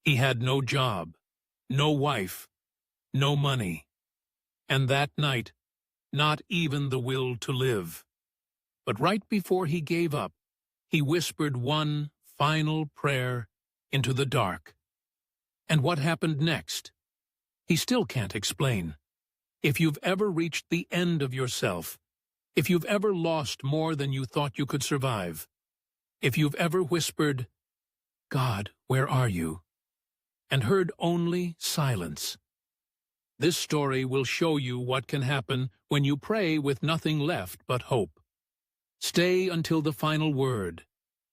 He had no job, no wife, no money, and that night, not even the will to live. But right before he gave up, he whispered one final prayer into the dark. And what happened next? He still can't explain. If you've ever reached the end of yourself, if you've ever lost more than you thought you could survive, if you've ever whispered, "God, where are you?" and heard only silence, this story will show you what can happen when you pray with nothing left but hope. Stay until the final word,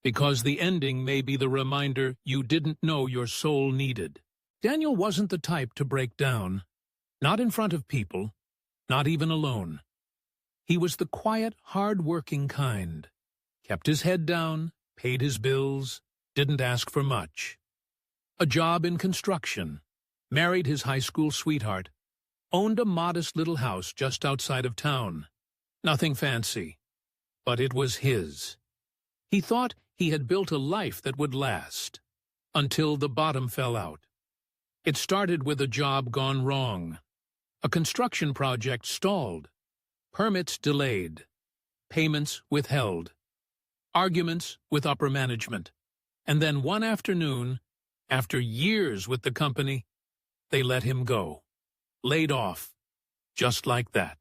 because the ending may be the reminder you didn't know your soul needed. Daniel wasn't the type to break down, not in front of people, not even alone. He was the quiet, hard-working kind, kept his head down, paid his bills, didn't ask for much. A job in construction, married his high school sweetheart, owned a modest little house just outside of town. Nothing fancy, but it was his. He thought he had built a life that would last, until the bottom fell out. It started with a job gone wrong. A construction project stalled, permits delayed, payments withheld, arguments with upper management, and then one afternoon, after years with the company, they let him go. Laid off, just like that.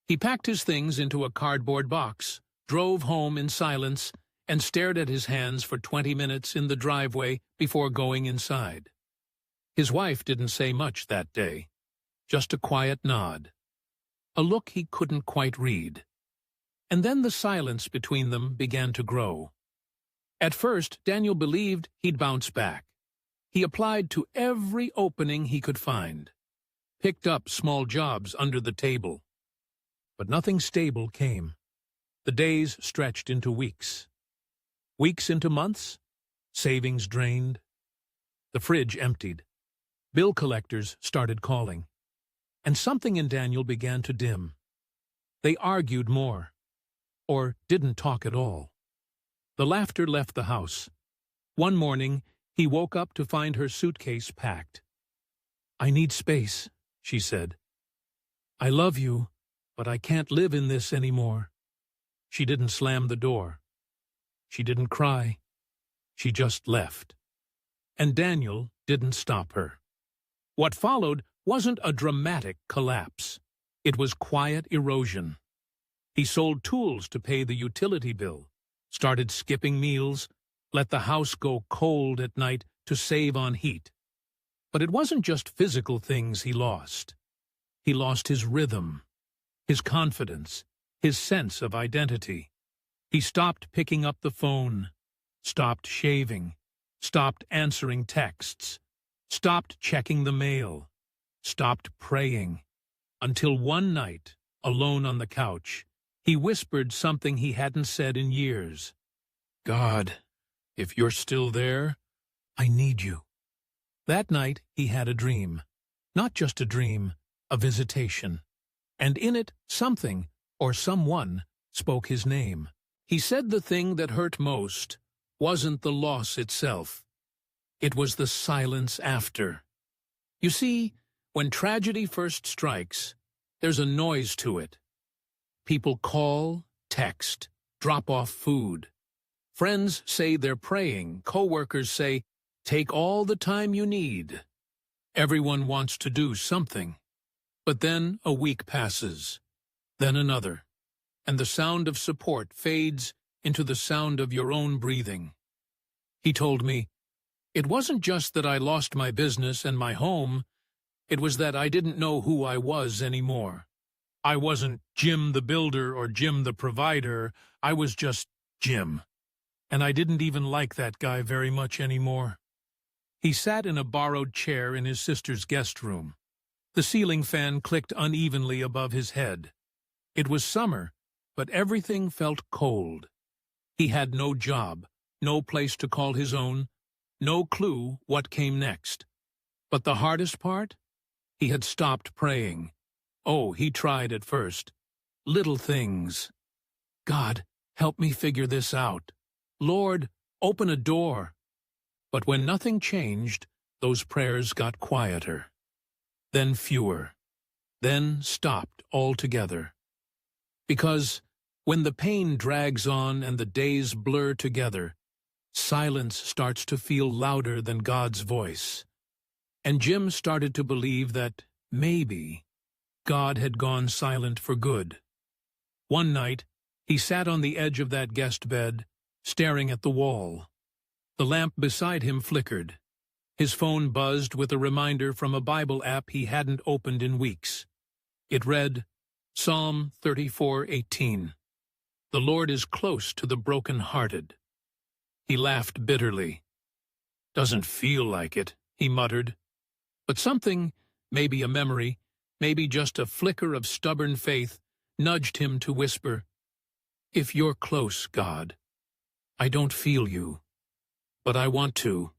He packed his things into a cardboard box, drove home in silence, and stared at his hands for 20 minutes in the driveway before going inside. His wife didn't say much that day, just a quiet nod, a look he couldn't quite read. And then the silence between them began to grow. At first, Daniel believed he'd bounce back. He applied to every opening he could find, picked up small jobs under the table. But nothing stable came. The days stretched into weeks. Weeks into months, savings drained. The fridge emptied. Bill collectors started calling. And something in Daniel began to dim. They argued more, or didn't talk at all. The laughter left the house. One morning, he woke up to find her suitcase packed. "I need space," she said. "I love you, but I can't live in this anymore." She didn't slam the door. She didn't cry. She just left. And Daniel didn't stop her. What followed wasn't a dramatic collapse. It was quiet erosion. He sold tools to pay the utility bill, started skipping meals, let the house go cold at night to save on heat. But it wasn't just physical things he lost. He lost his rhythm, his confidence, his sense of identity. He stopped picking up the phone, stopped shaving, stopped answering texts, stopped checking the mail, stopped praying, until one night, alone on the couch, he whispered something he hadn't said in years. "God, if you're still there, I need you." That night he had a dream. Not just a dream, a visitation. And in it, something, or someone, spoke his name. He said the thing that hurt most wasn't the loss itself. It was the silence after. You see, when tragedy first strikes, there's a noise to it. People call, text, drop off food. Friends say they're praying. Coworkers say, "Take all the time you need." Everyone wants to do something. But then a week passes, then another, and the sound of support fades into the sound of your own breathing. He told me, "It wasn't just that I lost my business and my home, it was that I didn't know who I was anymore. I wasn't Jim the builder or Jim the provider, I was just Jim. And I didn't even like that guy very much anymore." He sat in a borrowed chair in his sister's guest room. The ceiling fan clicked unevenly above his head. It was summer, but everything felt cold. He had no job, no place to call his own, no clue what came next. But the hardest part? He had stopped praying. Oh, he tried at first. Little things. "God, help me figure this out. Lord, open a door." But when nothing changed, those prayers got quieter, then fewer, then stopped altogether. Because when the pain drags on and the days blur together, silence starts to feel louder than God's voice. And Jim started to believe that maybe God had gone silent for good. One night, he sat on the edge of that guest bed, staring at the wall. The lamp beside him flickered. His phone buzzed with a reminder from a Bible app he hadn't opened in weeks. It read, Psalm 34:18. The Lord is close to the broken-hearted. He laughed bitterly. Doesn't feel like it, he muttered. But something, maybe a memory, maybe just a flicker of stubborn faith, nudged him to whisper, If you're close, God, I don't feel you, but I want to.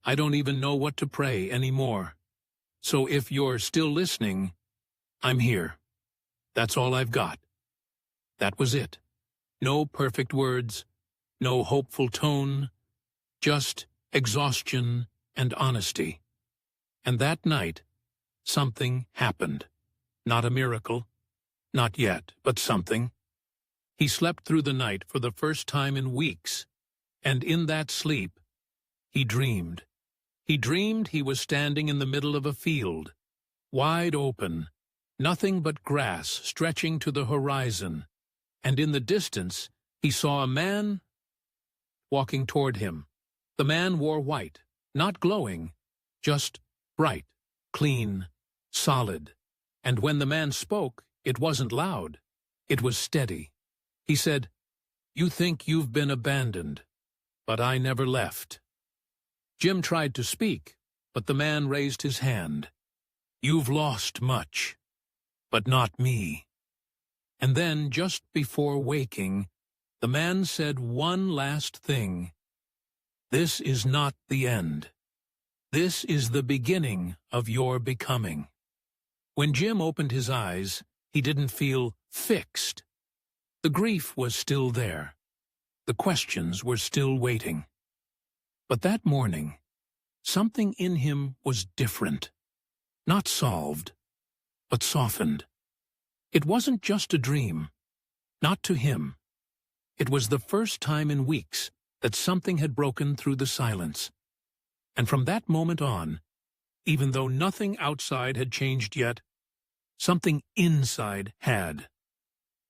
I don't even know what to pray anymore. So if you're still listening, I'm here. That's all I've got. That was it. No perfect words, no hopeful tone, just exhaustion and honesty. And that night, something happened. Not a miracle, not yet, but something. He slept through the night for the first time in weeks, and in that sleep, he dreamed. He dreamed he was standing in the middle of a field, wide open, nothing but grass stretching to the horizon, and in the distance he saw a man walking toward him. The man wore white, not glowing, just bright, clean, solid. And when the man spoke, it wasn't loud. It was steady. He said, You think you've been abandoned, but I never left. Jim tried to speak, but the man raised his hand. You've lost much, but not me. And then, just before waking, the man said one last thing. This is not the end. This is the beginning of your becoming. When Jim opened his eyes, he didn't feel fixed. The grief was still there. The questions were still waiting. But that morning, something in him was different. Not solved, but softened. It wasn't just a dream. Not to him. It was the first time in weeks that something had broken through the silence. And from that moment on, even though nothing outside had changed yet, something inside had.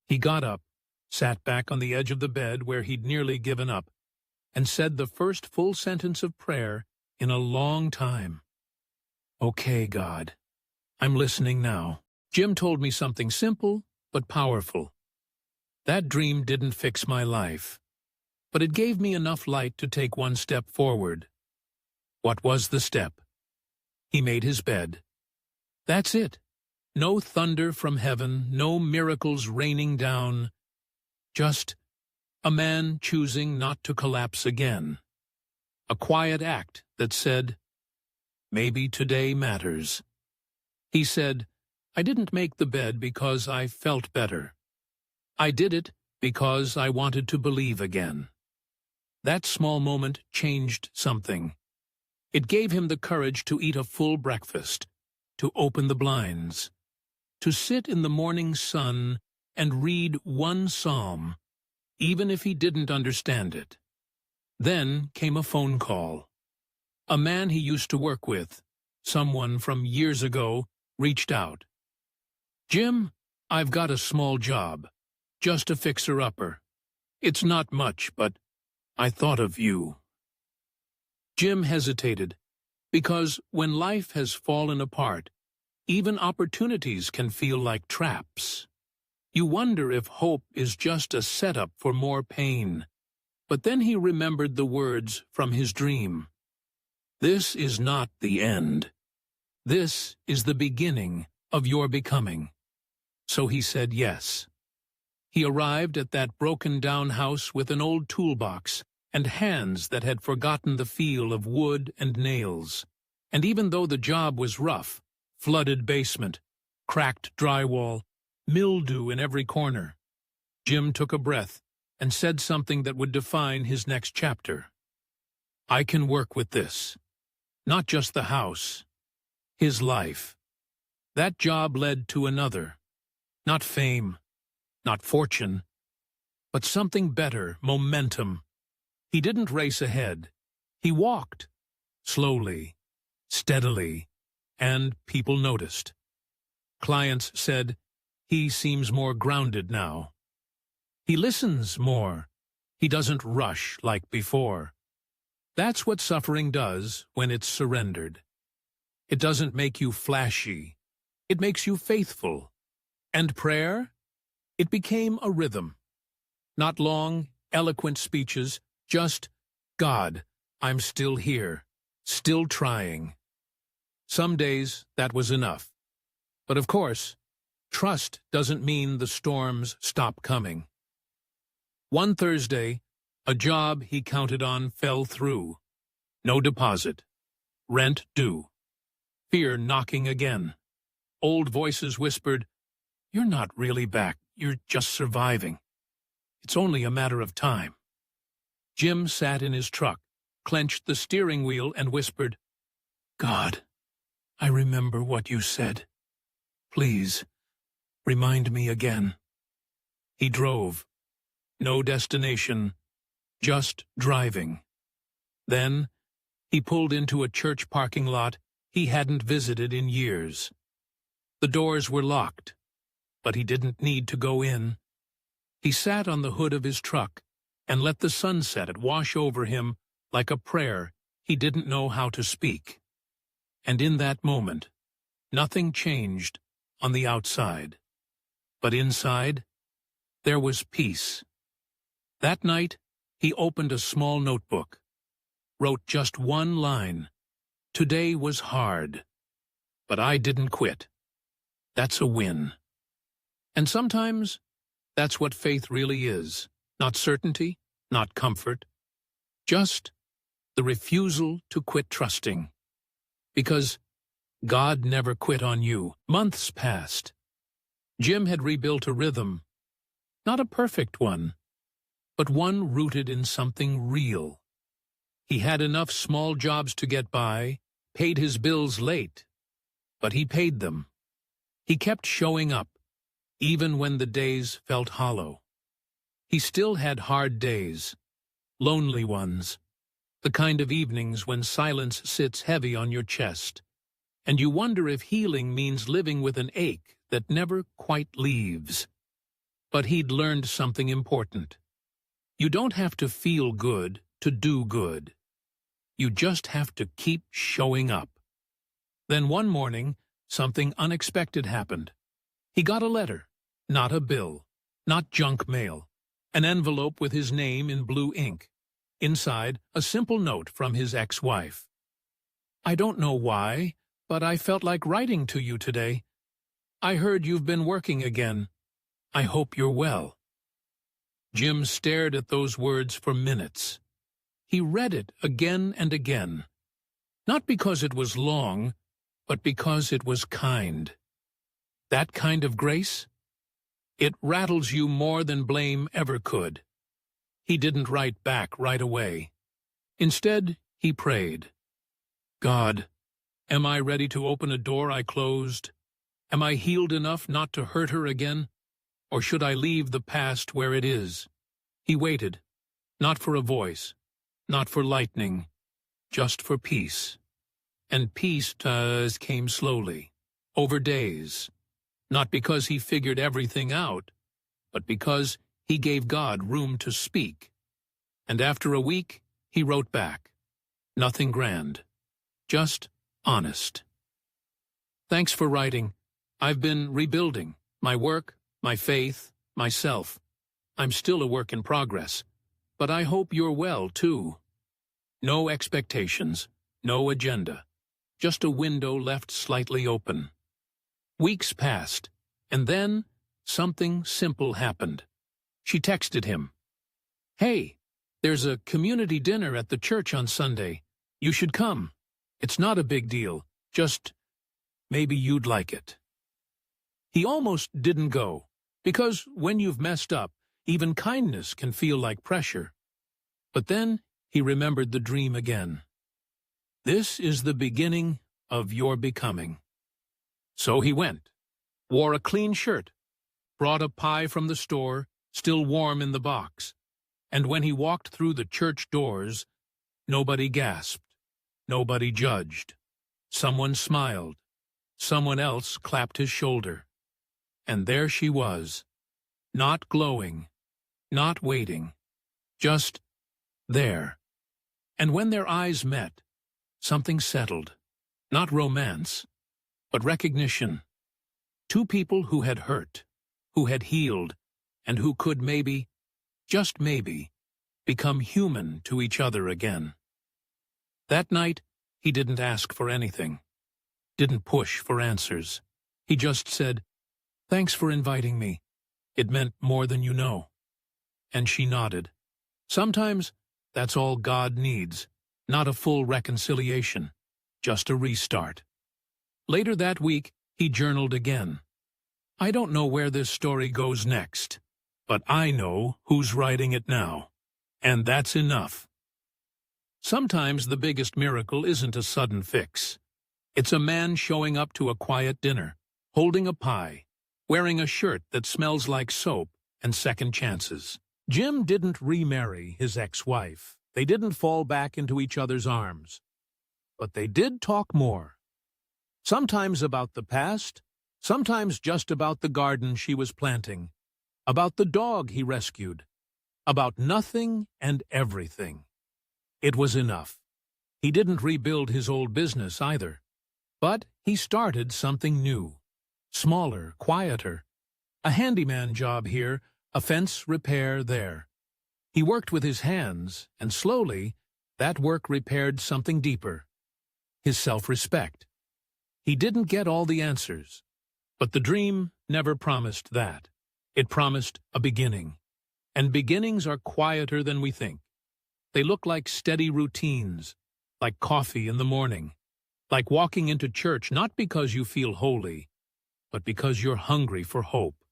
He got up, sat back on the edge of the bed where he'd nearly given up, and said the first full sentence of prayer in a long time. Okay, God, I'm listening now. Jim told me something simple but powerful. That dream didn't fix my life, but it gave me enough light to take one step forward. What was the step? He made his bed. That's it. No thunder from heaven, no miracles raining down. Just a man choosing not to collapse again. A quiet act that said, maybe today matters. He said, I didn't make the bed because I felt better. I did it because I wanted to believe again. That small moment changed something. It gave him the courage to eat a full breakfast, to open the blinds, to sit in the morning sun and read one psalm, even if he didn't understand it. Then came a phone call. A man he used to work with, someone from years ago, reached out. Jim, I've got a small job, just a fixer-upper. It's not much, but I thought of you. Jim hesitated, because when life has fallen apart, even opportunities can feel like traps. You wonder if hope is just a setup for more pain. But then he remembered the words from his dream. This is not the end. This is the beginning of your becoming. So he said yes. He arrived at that broken-down house with an old toolbox and hands that had forgotten the feel of wood and nails. And even though the job was rough, flooded basement, cracked drywall, mildew in every corner, Jim took a breath and said something that would define his next chapter. I can work with this. Not just the house. His life. That job led to another. Not fame, not fortune, but something better, momentum. He didn't race ahead. He walked. Slowly, steadily, and people noticed. Clients said, "He seems more grounded now. He listens more. He doesn't rush like before." That's what suffering does when it's surrendered. It doesn't make you flashy. It makes you faithful. And prayer? It became a rhythm. Not long, eloquent speeches, just, "God, I'm still here, still trying." Some days that was enough. But of course, trust doesn't mean the storms stop coming. One Thursday, a job he counted on fell through. No deposit. Rent due. Fear knocking again. Old voices whispered, "You're not really back, you're just surviving. It's only a matter of time." Jim sat in his truck, clenched the steering wheel and whispered, "God, I remember what you said. Please, remind me again." He drove. No destination, just driving. Then, he pulled into a church parking lot he hadn't visited in years. The doors were locked, but he didn't need to go in. He sat on the hood of his truck and let the sunset wash over him like a prayer he didn't know how to speak. And in that moment, nothing changed on the outside. But inside, there was peace. That night, he opened a small notebook, wrote just one line. "Today was hard, but I didn't quit." That's a win. And sometimes, that's what faith really is. Not certainty, not comfort. Just the refusal to quit trusting. Because God never quit on you. Months passed. Jim had rebuilt a rhythm. Not a perfect one, but one rooted in something real. He had enough small jobs to get by, paid his bills late, but he paid them. He kept showing up, even when the days felt hollow. He still had hard days, lonely ones, the kind of evenings when silence sits heavy on your chest, and you wonder if healing means living with an ache that never quite leaves. But he'd learned something important. You don't have to feel good to do good. You just have to keep showing up. Then one morning, something unexpected happened. He got a letter, not a bill, not junk mail, an envelope with his name in blue ink. Inside, a simple note from his ex-wife. "I don't know why, but I felt like writing to you today. I heard you've been working again. I hope you're well." Jim stared at those words for minutes. He read it again and again. Not because it was long, but because it was kind. That kind of grace? It rattles you more than blame ever could. He didn't write back right away. Instead, he prayed. "God, am I ready to open a door I closed? Am I healed enough not to hurt her again? Or should I leave the past where it is?" He waited, not for a voice, not for lightning, just for peace. And peace came slowly, over days, not because he figured everything out, but because he gave God room to speak. And after a week, he wrote back. Nothing grand, just honest. "Thanks for writing. I've been rebuilding my work, my faith, myself. I'm still a work in progress, but I hope you're well, too. No expectations, no agenda, just a window left slightly open." Weeks passed, and then something simple happened. She texted him. "Hey, there's a community dinner at the church on Sunday. You should come. It's not a big deal, just maybe you'd like it." He almost didn't go, because when you've messed up, even kindness can feel like pressure. But then he remembered the dream again. This is the beginning of your becoming. So he went, wore a clean shirt, brought a pie from the store, still warm in the box, and when he walked through the church doors, nobody gasped, nobody judged. Someone smiled, someone else clapped his shoulder. And there she was, not glowing, not waiting, just there. And when their eyes met, something settled, not romance, but recognition. Two people who had hurt, who had healed, and who could maybe, just maybe, become human to each other again. That night, he didn't ask for anything, didn't push for answers. He just said, "Thanks for inviting me. It meant more than you know." And she nodded. Sometimes that's all God needs, not a full reconciliation, just a restart. Later that week, he journaled again. I don't know where this story goes next, but I know who's writing it now. And that's enough. Sometimes the biggest miracle isn't a sudden fix. It's a man showing up to a quiet dinner, holding a pie, wearing a shirt that smells like soap, and second chances. Jim didn't remarry his ex-wife. They didn't fall back into each other's arms. But they did talk more. Sometimes about the past, sometimes just about the garden she was planting, about the dog he rescued, about nothing and everything. It was enough. He didn't rebuild his old business either. But he started something new. Smaller, quieter. A handyman job here, a fence repair there. He worked with his hands, and slowly, that work repaired something deeper. His self-respect. He didn't get all the answers, but the dream never promised that. It promised a beginning. And beginnings are quieter than we think. They look like steady routines, like coffee in the morning, like walking into church not because you feel holy, but because you're hungry for hope.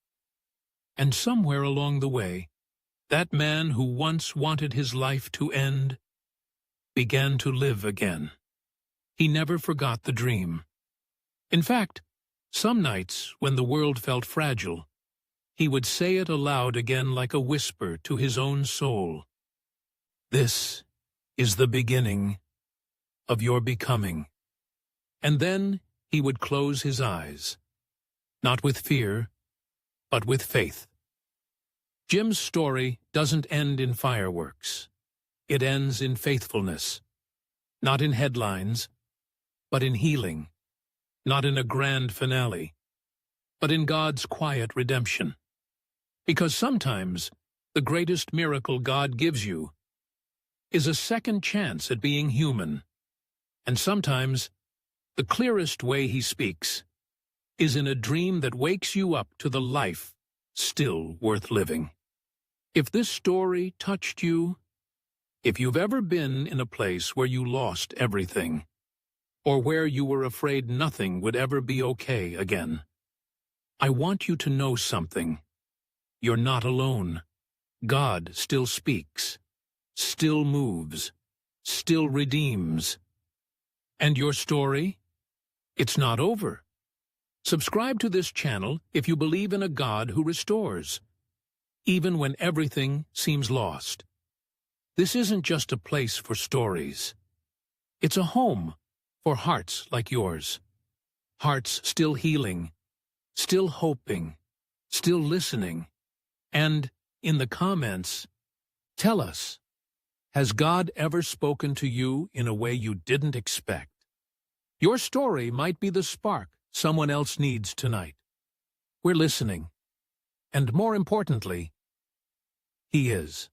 And somewhere along the way, that man who once wanted his life to end began to live again. He never forgot the dream. In fact, some nights when the world felt fragile, he would say it aloud again like a whisper to his own soul. This is the beginning of your becoming. And then he would close his eyes, not with fear, but with faith. Jim's story doesn't end in fireworks. It ends in faithfulness, not in headlines, but in healing, not in a grand finale, but in God's quiet redemption. Because sometimes the greatest miracle God gives you is a second chance at being human, and sometimes the clearest way he speaks is in a dream that wakes you up to the life still worth living. If this story touched you, if you've ever been in a place where you lost everything, or where you were afraid nothing would ever be okay again, I want you to know something. You're not alone. God still speaks, still moves, still redeems. And your story? It's not over. Subscribe to this channel if you believe in a God who restores, even when everything seems lost. This isn't just a place for stories. It's a home for hearts like yours. Hearts still healing, still hoping, still listening. And in the comments, tell us, has God ever spoken to you in a way you didn't expect? Your story might be the spark someone else needs tonight. We're listening. And more importantly, He is.